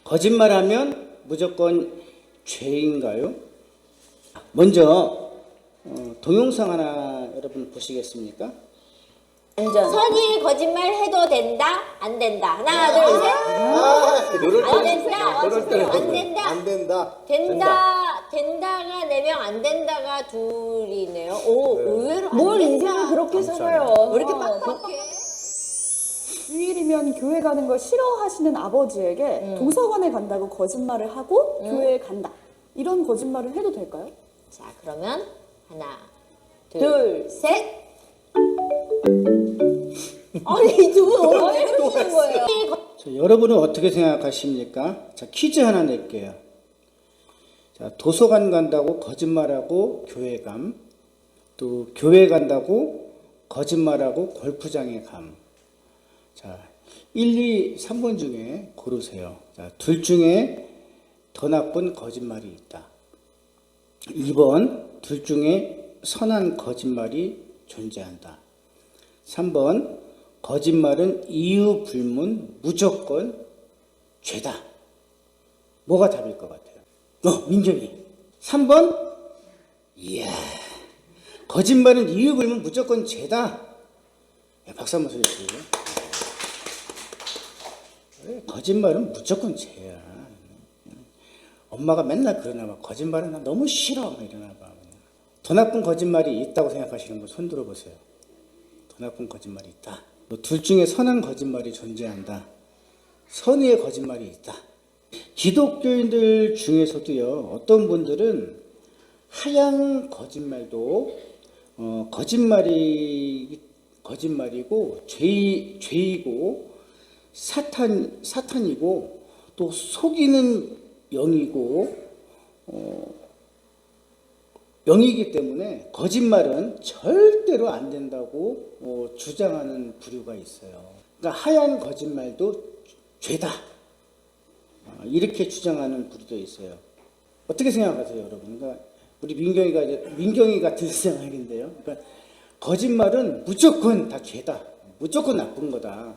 거짓말하면 무조건 죄인가요? 먼저 동영상 하나 여러분 보시겠습니까? 선이 거짓말 해도 된다? 안 된다. 하나, 둘, 셋. 안 된다. 안 된다. 안 된다. 된다. 된다가 4명, 안 된다가 2이네요. 오, 의외로 안 뭘 된다. 인생을 그렇게 살아요. 왜 이렇게 빡빡해? 주일이면 교회 가는 걸 싫어하시는 아버지에게 도서관에 간다고 거짓말을 하고 교회에 간다. 이런 거짓말을 해도 될까요? 자, 그러면 하나, 둘, 셋. 아니, 이 두 분 오늘 왜 그러시는 거예요? 자, 여러분은 어떻게 생각하십니까? 자, 퀴즈 하나 낼게요. 자, 도서관 간다고 거짓말하고 교회 감, 또 교회 간다고 거짓말하고 골프장에 감. 자, 1, 2, 3번 중에 고르세요. 자, 둘 중에 더 나쁜 거짓말이 있다. 2번, 둘 중에 선한 거짓말이 존재한다. 3번, 거짓말은 이유 불문 무조건 죄다. 뭐가 답일 것 같아요? 민경이. 3번, 이야, 거짓말은 이유 불문 무조건 죄다. 야, 박수 한번 쳐주세요. 그래, 거짓말은 무조건 죄야. 엄마가 맨날 그러나 봐. 거짓말은 나 너무 싫어. 이러나 봐. 더 나쁜 거짓말이 있다고 생각하시는 분 손 들어보세요. 더 나쁜 거짓말이 있다. 둘 중에 선한 거짓말이 존재한다. 선의의 거짓말이 있다. 기독교인들 중에서도요, 어떤 분들은 하얀 거짓말도 거짓말이고 죄이고 사탄이고 또 속이는 영이고 영이기 때문에 거짓말은 절대로 안 된다고 주장하는 부류가 있어요. 그러니까 하얀 거짓말도 죄다. 이렇게 주장하는 부류도 있어요. 어떻게 생각하세요, 여러분? 그러니까 우리 민경이 같은 생각인데요. 그러니까 거짓말은 무조건 다 죄다. 무조건 나쁜 거다.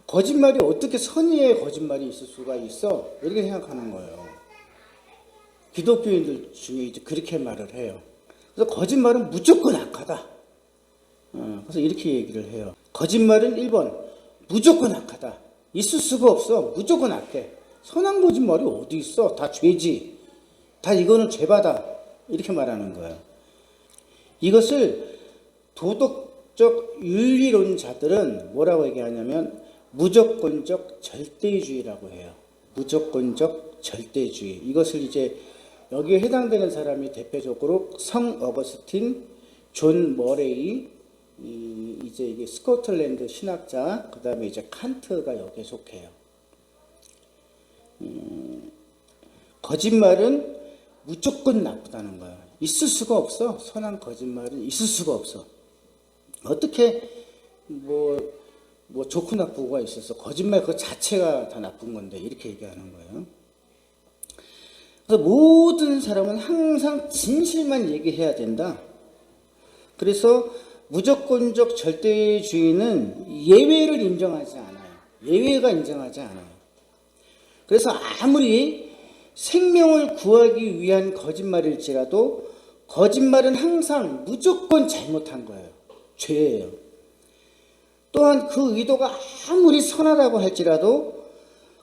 거짓말이 어떻게 선의의 거짓말이 있을 수가 있어? 이렇게 생각하는 거예요. 기독교인들 중에 이제 그렇게 말을 해요. 그래서 거짓말은 무조건 악하다. 그래서 이렇게 얘기를 해요. 거짓말은 1번, 무조건 악하다. 있을 수가 없어. 무조건 악해. 선한 거짓말이 어디 있어? 다 죄지. 다 이거는 죄받아. 이렇게 말하는 거예요. 이것을 도덕적 윤리론자들은 뭐라고 얘기하냐면 무조건적 절대주의라고 해요. 무조건적 절대주의. 이것을 이제 여기에 해당되는 사람이 대표적으로 성 어거스틴, 존 머레이, 이제 이게 스코틀랜드 신학자, 그 다음에 이제 칸트가 여기에 속해요. 거짓말은 무조건 나쁘다는 거야. 있을 수가 없어. 선한 거짓말은 있을 수가 없어. 어떻게 뭐 좋고 나쁘고가 있어서 거짓말 그 자체가 다 나쁜 건데 이렇게 얘기하는 거예요. 그래서 모든 사람은 항상 진실만 얘기해야 된다. 그래서 무조건적 절대주의는 예외를 인정하지 않아요. 예외가 인정하지 않아요. 그래서 아무리 생명을 구하기 위한 거짓말일지라도 거짓말은 항상 무조건 잘못한 거예요. 죄예요. 또한 그 의도가 아무리 선하다고 할지라도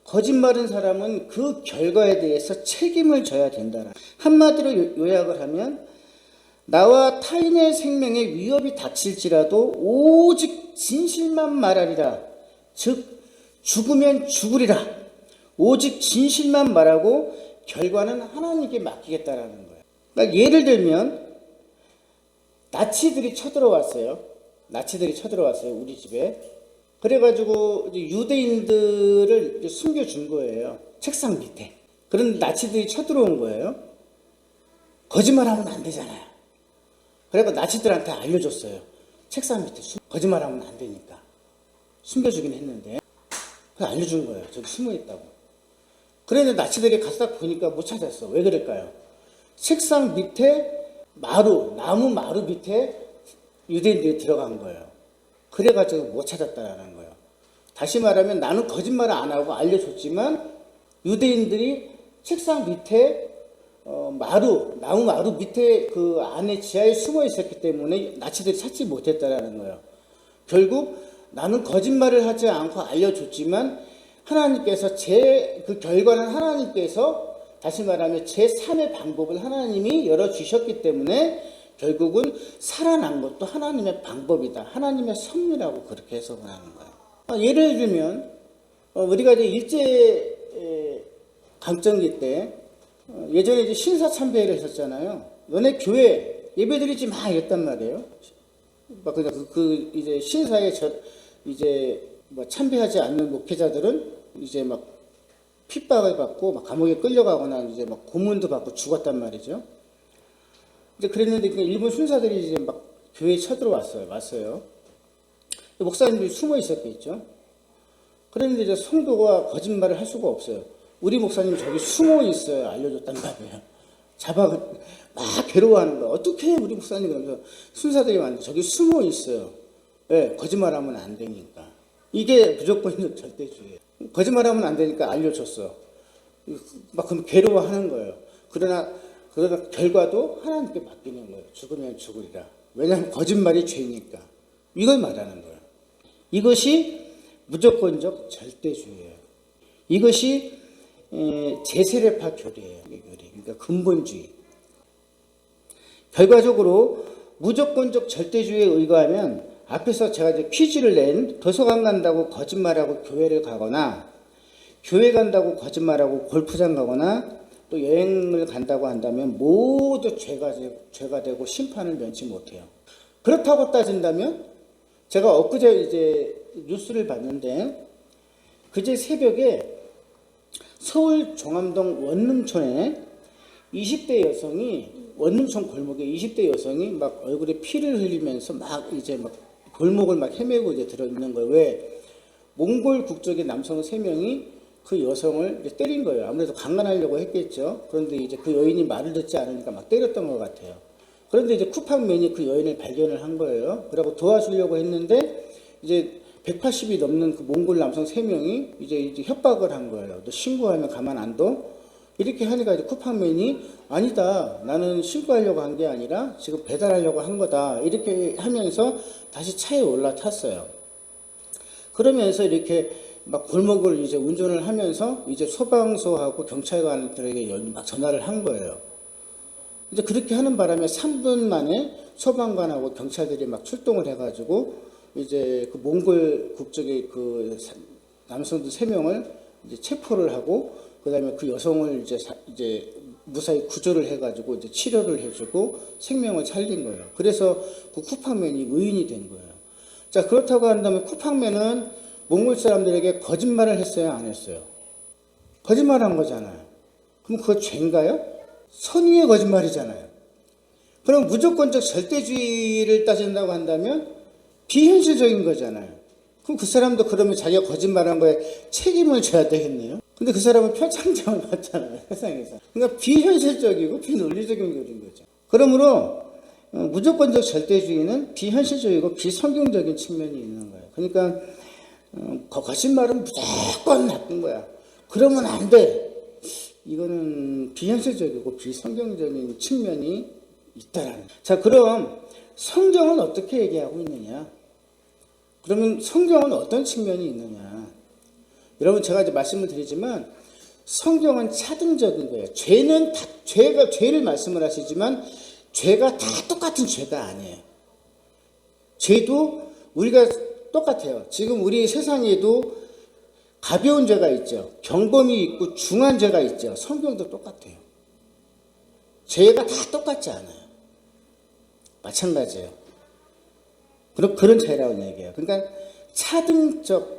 거짓말은 사람은 그 결과에 대해서 책임을 져야 된다. 한마디로 요약을 하면 나와 타인의 생명에 위협이 닥칠지라도 오직 진실만 말하리라. 즉 죽으면 죽으리라. 오직 진실만 말하고 결과는 하나님께 맡기겠다라는 거예요. 그러니까 예를 들면 나치들이 쳐들어왔어요. 우리 집에. 그래가지고 유대인들을 숨겨준 거예요. 책상 밑에. 그런데 나치들이 쳐들어온 거예요. 거짓말하면 안 되잖아요. 그래서 나치들한테 알려줬어요. 책상 밑에 거짓말하면 안 되니까. 숨겨주긴 했는데 그래서 알려준 거예요. 저기 숨어있다고. 그랬는데 나치들이 가서 보니까 못 찾았어. 왜 그럴까요? 책상 밑에 나무 마루 밑에 유대인들이 들어간 거예요. 그래가지고 못 찾았다라는 거예요. 다시 말하면 나는 거짓말을 안 하고 알려줬지만 유대인들이 책상 밑에 나무 마루 밑에 그 안에 지하에 숨어 있었기 때문에 나치들이 찾지 못했다라는 거예요. 결국 나는 거짓말을 하지 않고 알려줬지만 하나님께서 그 결과는 하나님께서 다시 말하면 제3의 방법을 하나님이 열어주셨기 때문에 결국은 살아난 것도 하나님의 방법이다. 하나님의 섭리라고 그렇게 해석을 하는 거예요. 예를 들면 우리가 이제 일제 강점기 때 예전에 이제 신사 참배를 했었잖아요. 너네 교회 예배드리지 마 이랬단 말이에요. 막 그러니까 이제 신사에 이제 뭐 참배하지 않는 목회자들은 이제 막 핍박을 받고 막 감옥에 끌려가거나 이제 막 고문도 받고 죽었단 말이죠. 이제 그랬는데 일본 순사들이 이제 막 교회에 왔어요. 목사님들이 숨어 있었겠죠. 그런데 이제 성도가 거짓말을 할 수가 없어요. 우리 목사님 저기 숨어 있어요. 알려줬단 말이에요. 막 괴로워하는 거야. 어떻게 우리 목사님 그러면서 순사들이 왔는데 저기 숨어 있어요. 왜? 거짓말하면 안 되니까. 이게 무조건적 절대주의예요. 거짓말하면 안 되니까 알려줬어. 막 그럼 괴로워하는 거예요. 그러나 결과도 하나님께 맡기는 거예요. 죽으면 죽으리라. 왜냐하면 거짓말이 죄니까. 이걸 말하는 거예요. 이것이 무조건적 절대주의예요. 이것이 제세례파 교리예요. 그러니까 근본주의. 결과적으로 무조건적 절대주의에 의거하면 앞에서 제가 이제 퀴즈를 낸 도서관 간다고 거짓말하고 교회를 가거나 교회 간다고 거짓말하고 골프장 가거나 또 여행을 간다고 한다면 모두 죄가 되고 심판을 면치 못해요. 그렇다고 따진다면 제가 엊그제 이제 뉴스를 봤는데 그제 새벽에 서울 종암동 원룸촌에 20대 여성이 원룸촌 골목에 20대 여성이 막 얼굴에 피를 흘리면서 막 이제 막 골목을 막 헤매고 이제 들어 있는 거예요. 왜? 몽골 국적의 남성 3명이 그 여성을 이제 때린 거예요. 아무래도 강간하려고 했겠죠. 그런데 이제 그 여인이 말을 듣지 않으니까 막 때렸던 것 같아요. 그런데 이제 쿠팡맨이 그 여인을 발견을 한 거예요. 그러고 도와주려고 했는데 이제 180이 넘는 그 몽골 남성 3명이 이제 협박을 한 거예요. 너 신고하면 가만 안 둬? 이렇게 하니까 이제 쿠팡맨이 아니다. 나는 신고하려고 한 게 아니라 지금 배달하려고 한 거다. 이렇게 하면서 다시 차에 올라탔어요. 그러면서 이렇게 막 골목을 이제 운전을 하면서 이제 소방서하고 경찰관들에게 막 전화를 한 거예요. 이제 그렇게 하는 바람에 3분 만에 소방관하고 경찰들이 막 출동을 해가지고 이제 그 몽골 국적의 그 남성들 3명을 이제 체포를 하고 그다음에 그 여성을 이제 무사히 구조를 해가지고 이제 치료를 해주고 생명을 살린 거예요. 그래서 그 쿠팡맨이 의인이 된 거예요. 자, 그렇다고 한다면 쿠팡맨은 몽골 사람들에게 거짓말을 했어요, 안 했어요? 거짓말한 거잖아요. 그럼 그거 죄인가요? 선의의 거짓말이잖아요. 그럼 무조건적 절대주의를 따진다고 한다면 비현실적인 거잖아요. 그럼 그 사람도 그러면 자기가 거짓말한 거에 책임을 져야 되겠네요. 근데 그 사람은 표창장을 받잖아요, 세상에서. 그러니까 비현실적이고 비논리적인 거인 거죠. 그러므로 무조건적 절대주의는 비현실적이고 비성경적인 측면이 있는 거예요. 그러니까 거짓말은 무조건 나쁜 거야. 그러면 안 돼. 이거는 비현실적이고 비성경적인 측면이 있다라는 거예요. 자, 그럼 성경은 어떻게 얘기하고 있느냐? 그러면 성경은 어떤 측면이 있느냐? 여러분, 제가 이제 말씀을 드리지만 성경은 차등적인 거예요. 죄를 말씀을 하시지만 죄가 다 똑같은 죄가 아니에요. 죄도 우리가 똑같아요. 지금 우리 세상에도 가벼운 죄가 있죠. 경범이 있고 중한 죄가 있죠. 성경도 똑같아요. 죄가 다 똑같지 않아요. 마찬가지예요. 그런 죄라고 얘기해요. 그러니까 차등적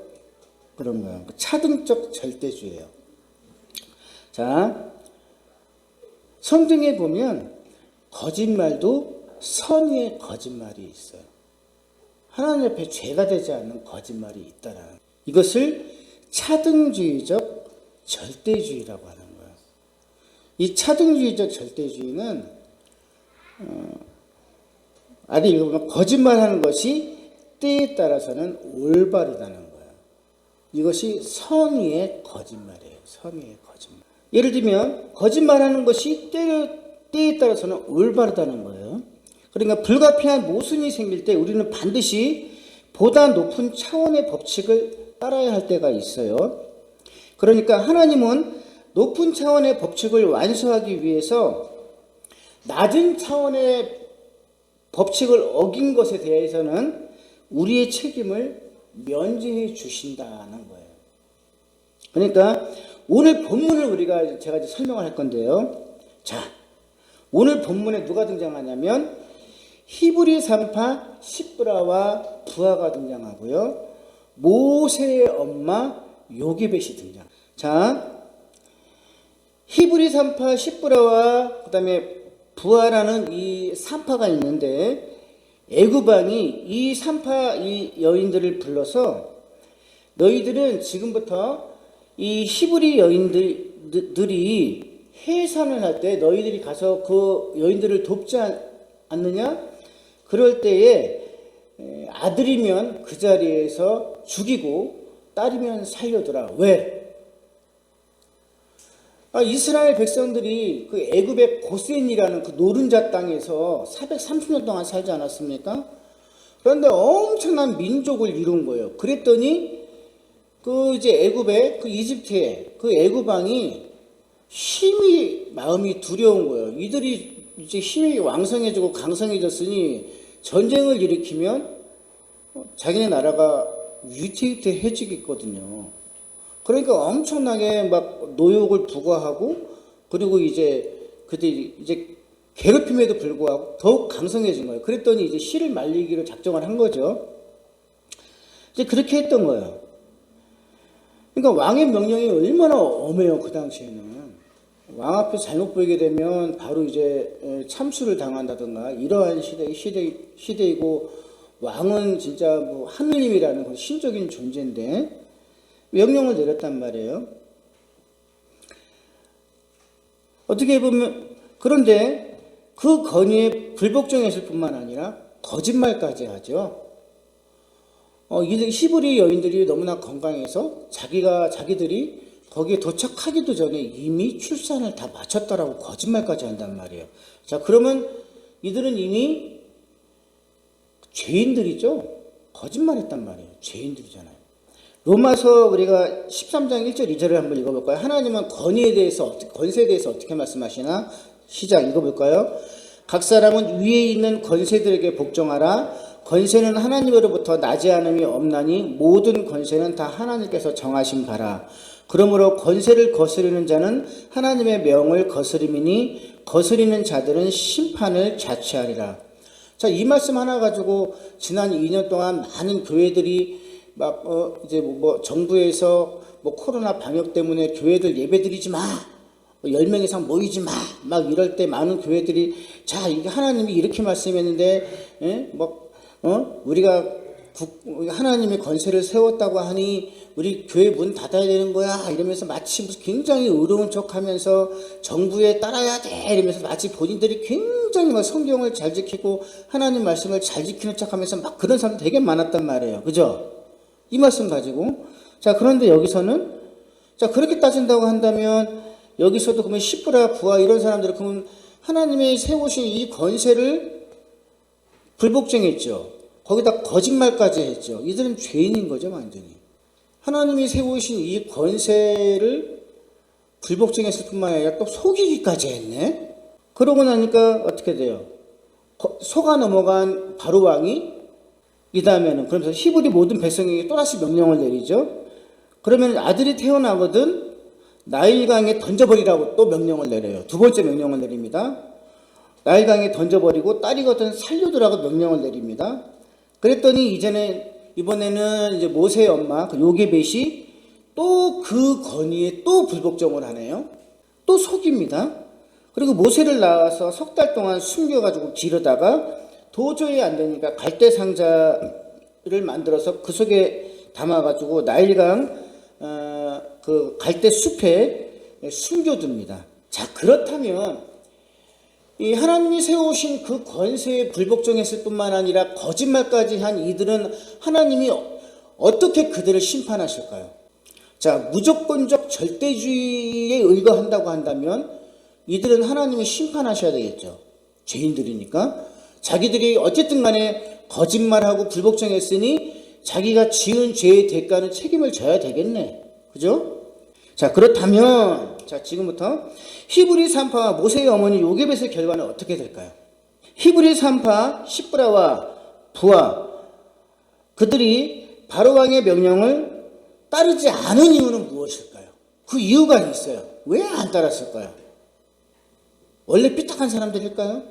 그런 거예요. 차등적 절대주의예요. 자, 성경에 보면 거짓말도 선의의 거짓말이 있어요. 하나님 앞에 죄가 되지 않는 거짓말이 있다라는 거예요. 이것을 차등주의적 절대주의라고 하는 거예요. 이 차등주의적 절대주의는 아래 읽어보면 거짓말하는 것이 때에 따라서는 올바르다는 거예요. 이것이 선의의 거짓말이에요. 선의의 거짓말. 예를 들면 거짓말하는 것이 때에 따라서는 올바르다는 거예요. 그러니까 불가피한 모순이 생길 때 우리는 반드시 보다 높은 차원의 법칙을 따라야 할 때가 있어요. 그러니까 하나님은 높은 차원의 법칙을 완수하기 위해서 낮은 차원의 법칙을 어긴 것에 대해서는 우리의 책임을 면제해 주신다는 거예요. 그러니까 오늘 본문을 제가 이제 설명을 할 건데요. 자, 오늘 본문에 누가 등장하냐면 히브리 산파 시브라와 부하가 등장하고요. 모세의 엄마 요게벳이 등장. 자, 히브리 산파 시브라와 그다음에 부하라는 이 산파가 있는데 애굽왕이 이 여인들을 불러서 너희들은 지금부터 이 히브리 여인들이 해산을 할 때 너희들이 가서 그 여인들을 돕지 않느냐? 그럴 때에 아들이면 그 자리에서 죽이고 딸이면 살려두라. 왜? 이스라엘 백성들이 그 애굽의 고센이라는 그 노른자 땅에서 430년 동안 살지 않았습니까? 그런데 엄청난 민족을 이룬 거예요. 그랬더니 그 이제 애굽의 그 이집트의 그 애굽 왕이 마음이 두려운 거예요. 이들이 이제 힘이 왕성해지고 강성해졌으니 전쟁을 일으키면 자기네 나라가 위태위태해지겠거든요. 그러니까 엄청나게 막 노역을 부과하고 그리고 이제 그들이 이제 괴롭힘에도 불구하고 더욱 강성해진 거예요. 그랬더니 이제 씨를 말리기로 작정을 한 거죠. 이제 그렇게 했던 거예요. 그러니까 왕의 명령이 얼마나 엄해요, 그 당시에는. 왕 앞에 잘못 보이게 되면 바로 이제 참수를 당한다든가 이러한 시대이고 왕은 진짜 뭐 하느님이라는 그 신적인 존재인데 명령을 내렸단 말이에요. 어떻게 보면 그런데 그 건의에 불복종했을 뿐만 아니라 거짓말까지 하죠. 히브리 여인들이 너무나 건강해서 자기들이 거기에 도착하기도 전에 이미 출산을 다 마쳤다라고 거짓말까지 한단 말이에요. 자, 그러면 이들은 이미 죄인들이죠. 거짓말했단 말이에요. 죄인들이잖아요. 로마서 우리가 13장 1절 2절을 한번 읽어볼까요? 하나님은 권세에 대해서 어떻게 말씀하시나? 시작 읽어볼까요? 각 사람은 위에 있는 권세들에게 복종하라. 권세는 하나님으로부터 나지 않음이 없나니 모든 권세는 다 하나님께서 정하신 바라. 그러므로 권세를 거스르는 자는 하나님의 명을 거스림이니 거스리는 자들은 심판을 자취하리라. 자, 이 말씀 하나 가지고 지난 2년 동안 많은 교회들이 막 이제 정부에서 코로나 방역 때문에 교회들 예배드리지 마, 10명 이상 모이지 마, 막 이럴 때 많은 교회들이 자, 이게 하나님이 이렇게 말씀했는데 우리가 하나님의 권세를 세웠다고 하니 우리 교회 문 닫아야 되는 거야 이러면서 마치 굉장히 의로운 척하면서 정부에 따라야 돼 이러면서 마치 본인들이 굉장히 막 성경을 잘 지키고 하나님 말씀을 잘 지키는 척하면서 막 그런 사람들 되게 많았단 말이에요. 그죠? 이 말씀 가지고 자, 그런데 여기서는 자, 그렇게 따진다고 한다면 여기서도 그러면 시브라 부하 이런 사람들은 그러면 하나님이 세우신 이 권세를 불복종했죠. 거기다 거짓말까지 했죠. 이들은 죄인인 거죠, 완전히. 하나님이 세우신 이 권세를 불복종했을 뿐만 아니라 또 속이기까지 했네. 그러고 나니까 어떻게 돼요? 속아 넘어간 바로 왕이 이 다음에는 그러면서 히브리 모든 백성에게 또다시 명령을 내리죠. 그러면 아들이 태어나거든 나일강에 던져버리라고 또 명령을 내려요. 두 번째 명령을 내립니다. 나일강에 던져버리고 딸이거든 살려두라고 명령을 내립니다. 그랬더니 이번에는 이제 모세의 엄마 그 요게벳이 또 그 건의에 또 불복종을 하네요. 또 속입니다. 그리고 모세를 낳아서 석 달 동안 숨겨가지고 기르다가 도저히 안 되니까 갈대 상자를 만들어서 그 속에 담아가지고 나일강 그 갈대 숲에 숨겨둡니다. 자, 그렇다면 이 하나님이 세우신 그 권세에 불복종했을 뿐만 아니라 거짓말까지 한 이들은 하나님이 어떻게 그들을 심판하실까요? 자, 무조건적 절대주의에 의거한다고 한다면 이들은 하나님이 심판하셔야 되겠죠. 죄인들이니까. 자기들이 어쨌든 간에 거짓말하고 불복종했으니 자기가 지은 죄의 대가는 책임을 져야 되겠네. 그죠? 자, 그렇다면 자, 지금부터 히브리 산파와 모세의 어머니 요게벳의 결과는 어떻게 될까요? 히브리 산파 시브라와 부하 그들이 바로왕의 명령을 따르지 않은 이유는 무엇일까요? 그 이유가 있어요. 왜 안 따랐을까요? 원래 삐딱한 사람들일까요?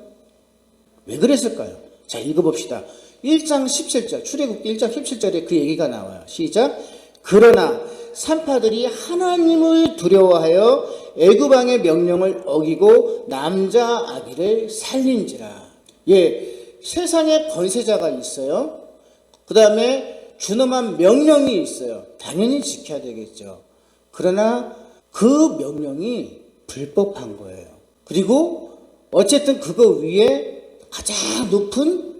왜 그랬을까요? 자, 읽어봅시다. 1장 17절, 출애굽기 1장 17절에 그 얘기가 나와요. 시작. 그러나 산파들이 하나님을 두려워하여 애굽왕의 명령을 어기고 남자 아기를 살린지라. 예, 세상에 권세자가 있어요. 그 다음에 준엄한 명령이 있어요. 당연히 지켜야 되겠죠. 그러나 그 명령이 불법한 거예요. 그리고 어쨌든 그거 위에 가장 높은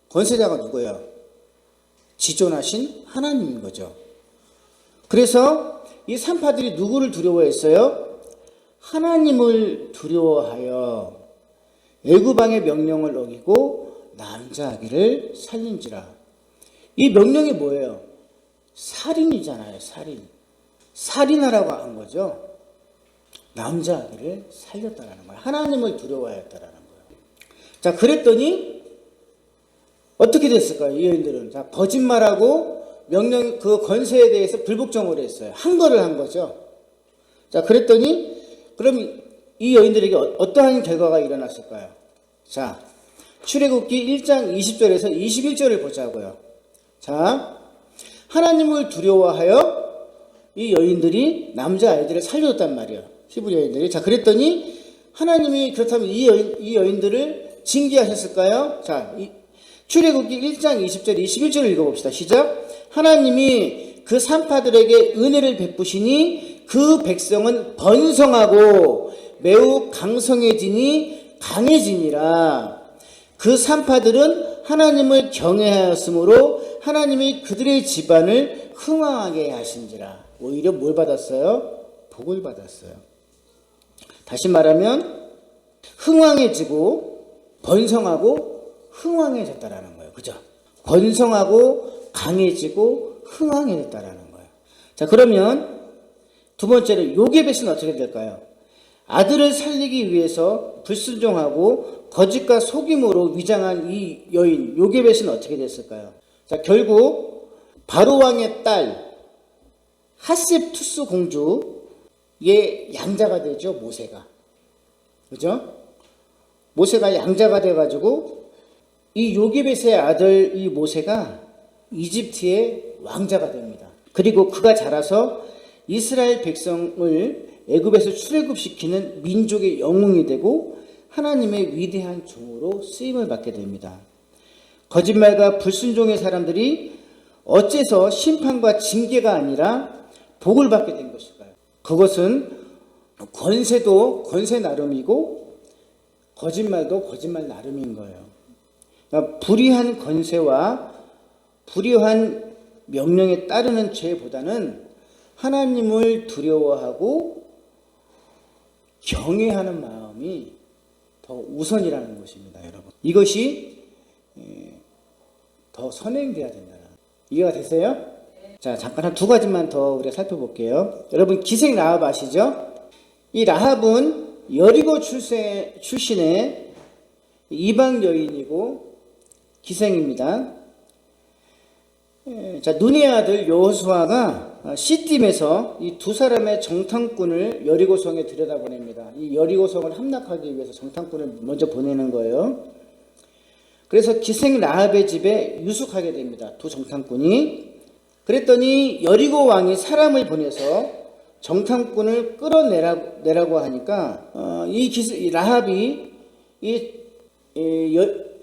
권세자가 누구예요? 지존하신 하나님인 거죠. 그래서 이 산파들이 누구를 두려워했어요? 하나님을 두려워하여 애굽왕의 명령을 어기고 남자 아기를 살린지라. 이 명령이 뭐예요? 살인이잖아요. 살인. 살인하라고 한 거죠. 남자 아기를 살렸다라는 거예요. 하나님을 두려워하였다라는 거예요. 자, 그랬더니 어떻게 됐을까요? 이 여인들은 자, 거짓말하고 명령 그 권세에 대해서 불복종을 했어요. 항거를 한 거죠. 자, 그랬더니 그럼 이 여인들에게 어떠한 결과가 일어났을까요? 자, 출애굽기 1장 20절에서 21절을 보자고요. 자, 하나님을 두려워하여 이 여인들이 남자 아이들을 살려줬단 말이에요. 히브리 여인들이. 자, 그랬더니 하나님이 그렇다면 이 여인들을 징계하셨을까요? 자, 출애굽기 1장 20절 21절을 읽어봅시다. 시작. 하나님이 그 산파들에게 은혜를 베푸시니 그 백성은 번성하고 매우 강성해지니라. 그 산파들은 하나님을 경외하였으므로 하나님이 그들의 집안을 흥왕하게 하신지라. 오히려 뭘 받았어요? 복을 받았어요. 다시 말하면 흥왕해지고 번성하고 흥왕해졌다라는 거예요. 그죠? 번성하고 강해지고 흥왕해졌다라는 거예요. 자, 그러면 두 번째로 요게벳은 어떻게 될까요? 아들을 살리기 위해서 불순종하고 거짓과 속임으로 위장한 이 여인 요게벳은 어떻게 됐을까요? 자, 결국 바로왕의 딸 하셉투스 공주의 양자가 되죠. 모세가. 그죠? 모세가 양자가 돼가지고 이 요게벳의 아들 이 모세가 이집트의 왕자가 됩니다. 그리고 그가 자라서 이스라엘 백성을 애굽에서 출애굽시키는 민족의 영웅이 되고 하나님의 위대한 종으로 쓰임을 받게 됩니다. 거짓말과 불순종의 사람들이 어째서 심판과 징계가 아니라 복을 받게 된 것일까요? 그것은 권세도 권세 나름이고 거짓말도 거짓말 나름인 거예요. 그러니까 불의한 권세와 불의한 명령에 따르는 죄보다는 하나님을 두려워하고 경외하는 마음이 더 우선이라는 것입니다, 여러분. 이것이 더 선행돼야 된다. 이해가 됐어요? 자, 잠깐 한 두 가지만 더 우리가 살펴볼게요. 여러분, 기생 라합 아시죠? 이 라합은 여리고 출신의 이방 여인이고 기생입니다. 자, 눈의 아들 여호수아가 시딤에서 이 두 사람의 정탐꾼을 여리고성에 들여다보냅니다. 이 여리고성을 함락하기 위해서 정탐꾼을 먼저 보내는 거예요. 그래서 기생 라합의 집에 유숙하게 됩니다. 두 정탐꾼이. 그랬더니 여리고 왕이 사람을 보내서 정탐꾼을 끌어내라고 하니까 이 라합이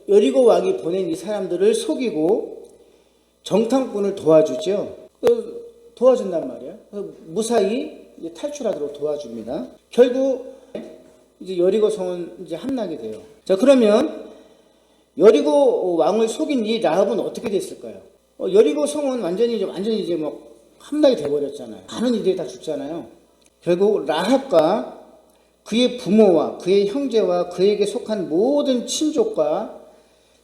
여리고 왕이 보낸 이 사람들을 속이고 정탐꾼을 도와주죠. 도와준단 말이에요. 무사히 이제 탈출하도록 도와줍니다. 결국 이제 여리고 성은 이제 함락이 돼요. 자, 그러면 여리고 왕을 속인 이 라합은 어떻게 됐을까요? 여리고 성은 완전히 이제 뭐 함락이 돼버렸잖아요. 많은 이들이 다 죽잖아요. 결국 라합과 그의 부모와 그의 형제와 그에게 속한 모든 친족과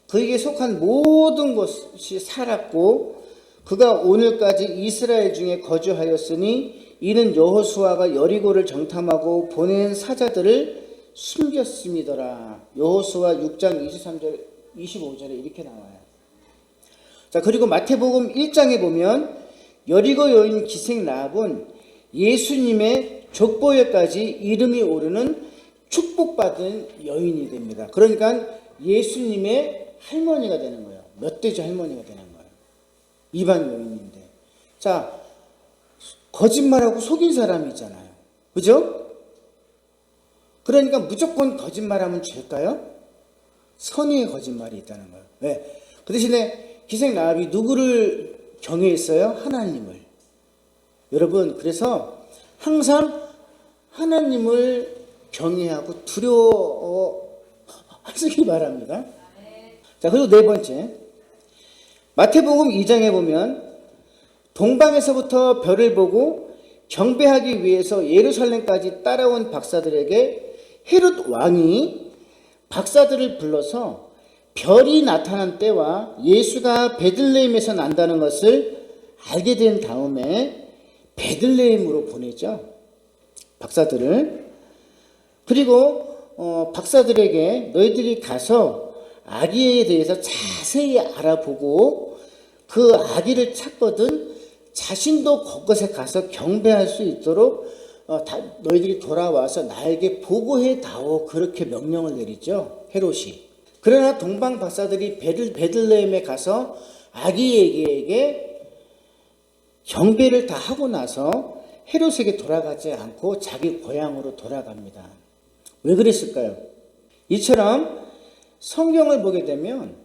그에게 속한 모든 것이 살았고 그가 오늘까지 이스라엘 중에 거주하였으니 이는 여호수아가 여리고를 정탐하고 보낸 사자들을 숨겼음이더라. 여호수아 6장 23절 25절에 이렇게 나와요. 자, 그리고 마태복음 1장에 보면 여리고 여인 기생 라합은 예수님의 족보에까지 이름이 오르는 축복받은 여인이 됩니다. 그러니까 예수님의 할머니가 되는 거예요. 멧돼지 할머니가 되는 거예요. 이방 여인인데. 자, 거짓말하고 속인 사람이잖아요. 그죠? 그러니까 무조건 거짓말하면 죄일까요? 선의의 거짓말이 있다는 거예요. 왜? 그 대신에 기생 라합이 누구를 경외했어요? 하나님을. 여러분, 그래서 항상 하나님을 경외하고 두려워하시기 바랍니다. 자, 그리고 네 번째. 마태복음 2장에 보면 동방에서부터 별을 보고 경배하기 위해서 예루살렘까지 따라온 박사들에게 헤롯 왕이 박사들을 불러서 별이 나타난 때와 예수가 베들레헴에서 난다는 것을 알게 된 다음에 베들레헴으로 보내죠. 박사들을. 그리고 박사들에게 너희들이 가서 아기에 대해서 자세히 알아보고 그 아기를 찾거든 자신도 그곳에 가서 경배할 수 있도록 너희들이 돌아와서 나에게 보고해 다오. 그렇게 명령을 내리죠. 헤롯이. 그러나 동방 박사들이 베들레헴에 가서 아기에게 경배를 다 하고 나서 헤롯에게 돌아가지 않고 자기 고향으로 돌아갑니다. 왜 그랬을까요? 이처럼 성경을 보게 되면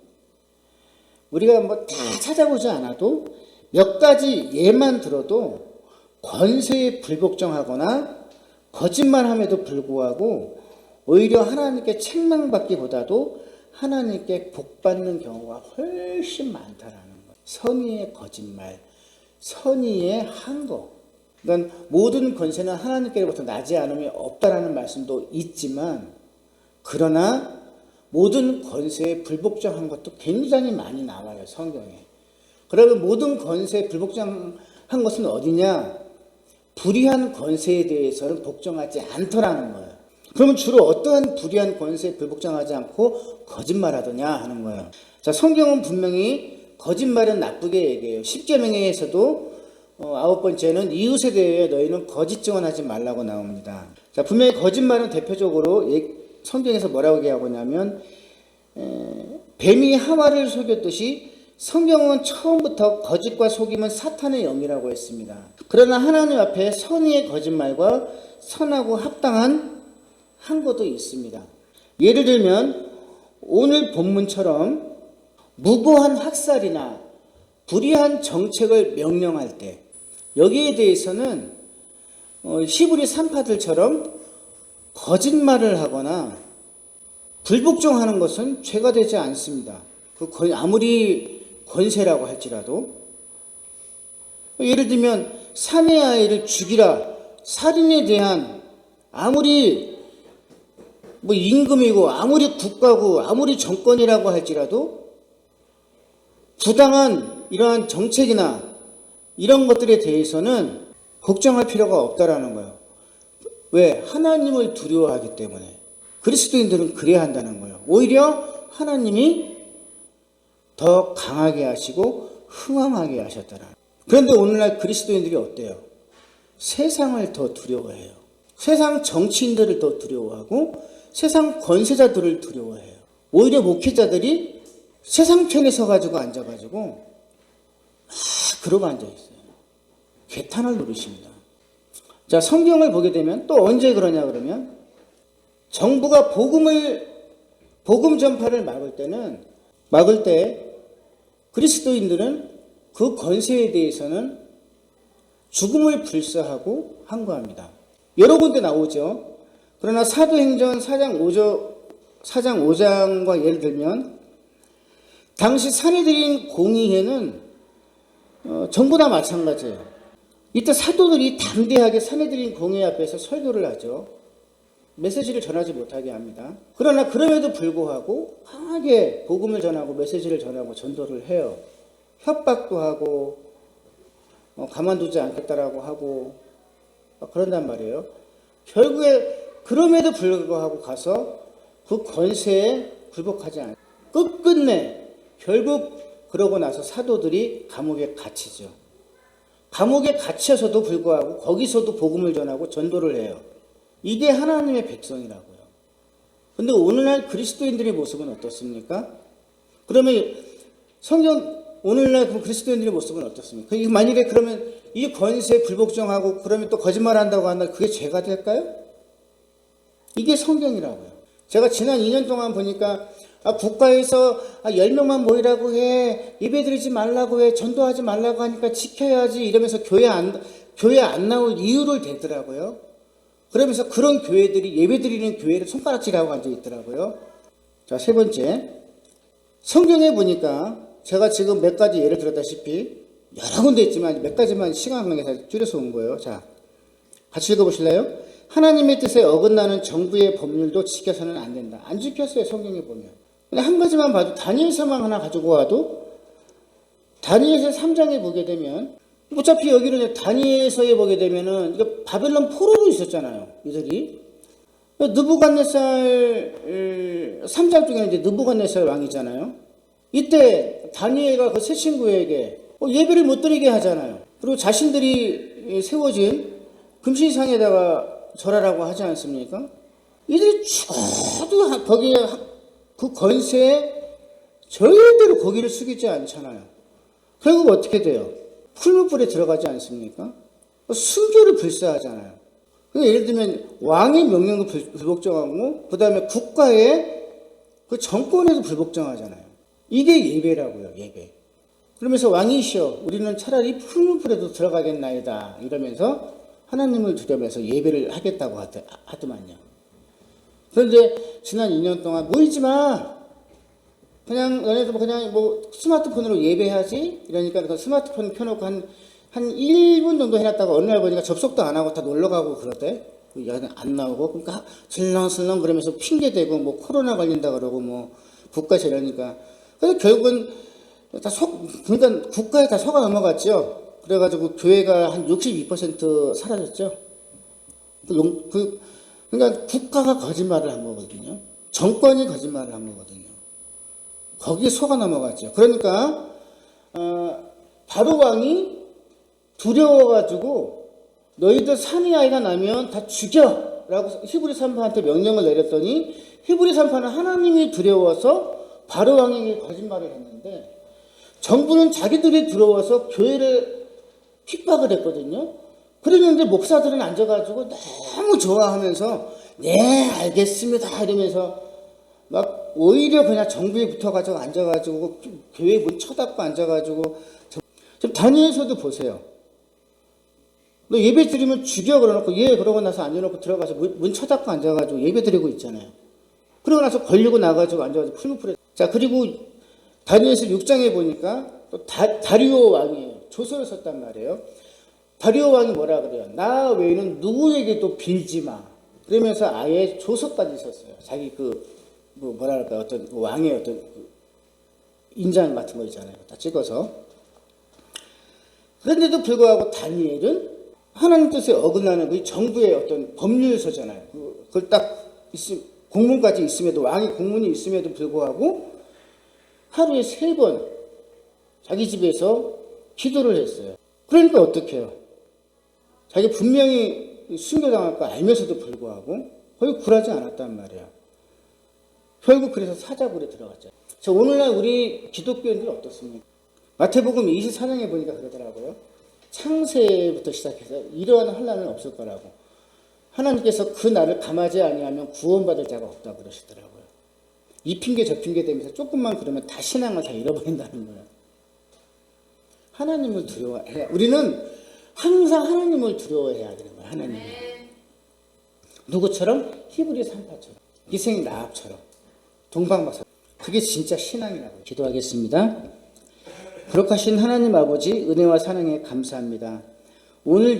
우리가 뭐 다 찾아보지 않아도 몇 가지 예만 들어도 권세에 불복종하거나 거짓말함에도 불구하고 오히려 하나님께 책망받기보다도 하나님께 복받는 경우가 훨씬 많다라는 거예요. 선의의 거짓말, 선의의 한거. 그러니까 모든 권세는 하나님께로부터 나지 않음이 없다라는 말씀도 있지만 그러나 모든 권세에 불복종한 것도 굉장히 많이 나와요. 성경에. 그러면 모든 권세에 불복종한 것은 어디냐? 불의한 권세에 대해서는 복종하지 않더라는 거예요. 그러면 주로 어떠한 불의한 권세에 불복종하지 않고 거짓말하더냐 하는 거예요. 자, 성경은 분명히 거짓말은 나쁘게 얘기해요. 십계명에서도 9번째는 이웃에 대해 너희는 거짓 증언하지 말라고 나옵니다. 자, 분명히 거짓말은 대표적으로 성경에서 뭐라고 얘기하고냐면 뱀이 하와를 속였듯이 성경은 처음부터 거짓과 속임은 사탄의 영이라고 했습니다. 그러나 하나님 앞에 선의의 거짓말과 선하고 합당한 한것도 있습니다. 예를 들면 오늘 본문처럼 무고한 학살이나 불의한 정책을 명령할 때 여기에 대해서는 히브리 산파들처럼 거짓말을 하거나 불복종하는 것은 죄가 되지 않습니다. 아무리 권세라고 할지라도 예를 들면 사내 아이를 죽이라 살인에 대한 아무리 임금이고 아무리 국가고 아무리 정권이라고 할지라도 부당한 이러한 정책이나 이런 것들에 대해서는 걱정할 필요가 없다라는 거예요. 왜? 하나님을 두려워하기 때문에. 그리스도인들은 그래야 한다는 거예요. 오히려 하나님이 더 강하게 하시고 흥왕하게 하셨더라. 그런데 오늘날 그리스도인들이 어때요? 세상을 더 두려워해요. 세상 정치인들을 더 두려워하고 세상 권세자들을 두려워해요. 오히려 목회자들이 세상 편에 서가지고 앉아가지고 그러고 앉아있어요. 개탄을 누르십니다. 자, 성경을 보게 되면 또 언제 그러냐 그러면 정부가 복음 전파를 막을 때 그리스도인들은 그 권세에 대해서는 죽음을 불사하고 항거합니다. 여러 군데 나오죠. 그러나 사도행전 4장 5장과 예를 들면 당시 산헤드린 공의회는 전부 다 마찬가지예요. 이때 사도들이 담대하게 사내들인 공회 앞에서 설교를 하죠. 메시지를 전하지 못하게 합니다. 그러나 그럼에도 불구하고 강하게 복음을 전하고 메시지를 전하고 전도를 해요. 협박도 하고 가만두지 않겠다라고 하고 그런단 말이에요. 결국에 그럼에도 불구하고 가서 그 권세에 굴복하지 않아요. 끝끝내 결국 그러고 나서 사도들이 감옥에 갇히죠. 감옥에 갇혀서도 불구하고 거기서도 복음을 전하고 전도를 해요. 이게 하나님의 백성이라고요. 근데 오늘날 그리스도인들의 모습은 어떻습니까? 그러면 성경 오늘날 그 그리스도인들의 모습은 어떻습니까? 만일에 그러면 이 권세에 불복종하고 그러면 또 거짓말한다고 한다, 그게 죄가 될까요? 이게 성경이라고요. 제가 지난 2년 동안 보니까 국가에서 10명만 모이라고 해, 예배드리지 말라고 해, 전도하지 말라고 하니까 지켜야지 이러면서 교회 안 나올 이유를 대더라고요. 그러면서 그런 교회들이 예배드리는 교회를 손가락질하고 앉아 있더라고요. 자, 세 번째, 성경에 보니까 제가 지금 몇 가지 예를 들었다시피 여러 군데 있지만 몇 가지만 시간 관계에서 줄여서 온 거예요. 자, 같이 읽어보실래요? 하나님의 뜻에 어긋나는 정부의 법률도 지켜서는 안 된다. 안 지켰어요, 성경에 보면. 근데 한 가지만 봐도 다니엘서만 하나 가지고 와도 다니엘서 3장에 보게 되면 어차피 여기는 다니엘서에 보게 되면은 이거 바벨론 포로로 있었잖아요, 이들이. 느부갓네살 3장 중에 이제 느부갓네살 왕이잖아요. 이때 다니엘과 그 세 친구에게 예배를 못 드리게 하잖아요. 그리고 자신들이 세워진 금신상에다가 절하라고 하지 않습니까? 이들이 죽어도 거기에 그 권세에 절대로 거기를 숙이지 않잖아요. 결국 어떻게 돼요? 풀무불에 들어가지 않습니까? 순교를 불사하잖아요. 예를 들면 왕의 명령도 불복종하고 그 다음에 국가의 그 정권에도 불복종하잖아요. 이게 예배라고요, 예배. 그러면서 왕이시여 우리는 차라리 풀무불에도 들어가겠나이다 이러면서 하나님을 두려면서 예배를 하겠다고 하더만요. 그런데 지난 2년 동안 모이지 마. 그냥 너네도 그냥 스마트폰으로 예배하지? 이러니까 그 스마트폰 켜놓고 한 1분 정도 해놨다가 어느 날 보니까 접속도 안 하고 다 놀러 가고 그러대. 안 나오고 그러니까 슬렁슬렁 그러면서 핑계대고 코로나 걸린다 그러고 국가에서 이러니까 그래서 결국은 그러니까 국가에 다 속아 넘어갔죠. 그래가지고 교회가 한 62% 사라졌죠. 그러니까 국가가 거짓말을 한 거거든요. 정권이 거짓말을 한 거거든요. 거기에 속아 넘어갔죠. 그러니까 바로 왕이 두려워가지고 너희들 산의 아이가 나면 다 죽여라고 히브리 산파한테 명령을 내렸더니 히브리 산파는 하나님이 두려워서 바로 왕에게 거짓말을 했는데 정부는 자기들이 두려워서 교회를 핍박을 했거든요. 그랬는데 목사들은 앉아가지고 너무 좋아하면서 네 알겠습니다 이러면서 막 오히려 그냥 정부에 붙어가지고 앉아가지고 교회 문 쳐닫고 앉아가지고 지금 다니엘서도 보세요. 너 예배 드리면 죽여 그러놓고 예 그러고 나서 앉아놓고 들어가서 문 쳐닫고 앉아가지고 예배 드리고 있잖아요. 그러고 나서 걸리고 나가지고 앉아가지고 풀무풀에. 자 그리고 다니엘서 6장에 보니까 또 다리오 왕이에요. 조서를 썼단 말이에요. 다리오 왕이 뭐라 그래요? 나 외에는 누구에게도 빌지 마. 그러면서 아예 조서까지 썼어요. 자기 뭐랄까 어떤 왕의 어떤 인장 같은 거 있잖아요. 다 찍어서. 그런데도 불구하고 다니엘은 하나님 뜻에 어긋나는 그 정부의 어떤 법률서잖아요. 그걸 딱 공문까지 있음에도 왕의 공문이 있음에도 불구하고 하루에 3번 자기 집에서 기도를 했어요. 그러니까 어떻게 해요? 자기 분명히 순교당할 거 알면서도 불구하고 거의 굴하지 않았단 말이야. 결국 그래서 사자굴에 들어갔죠. 자, 오늘날 우리 기독교인들 어떻습니까? 마태복음 24장에 보니까 그러더라고요. 창세부터 시작해서 이러한 환난은 없을 거라고. 하나님께서 그 날을 감하지 아니하면 구원받을 자가 없다 그러시더라고요. 이 핑계 저 핑계 대면서 조금만 그러면 다 신앙을 다 잃어버린다는 거예요. 하나님을 두려워해야 우리는 항상 하나님을 두려워해야 되는 거예요. 하나님을. 누구처럼? 히브리 산파처럼. 희생 나합처럼. 동방박사. 그게 진짜 신앙이라고. 기도하겠습니다. 거룩하신 하나님 아버지 은혜와 사랑에 감사합니다. 오늘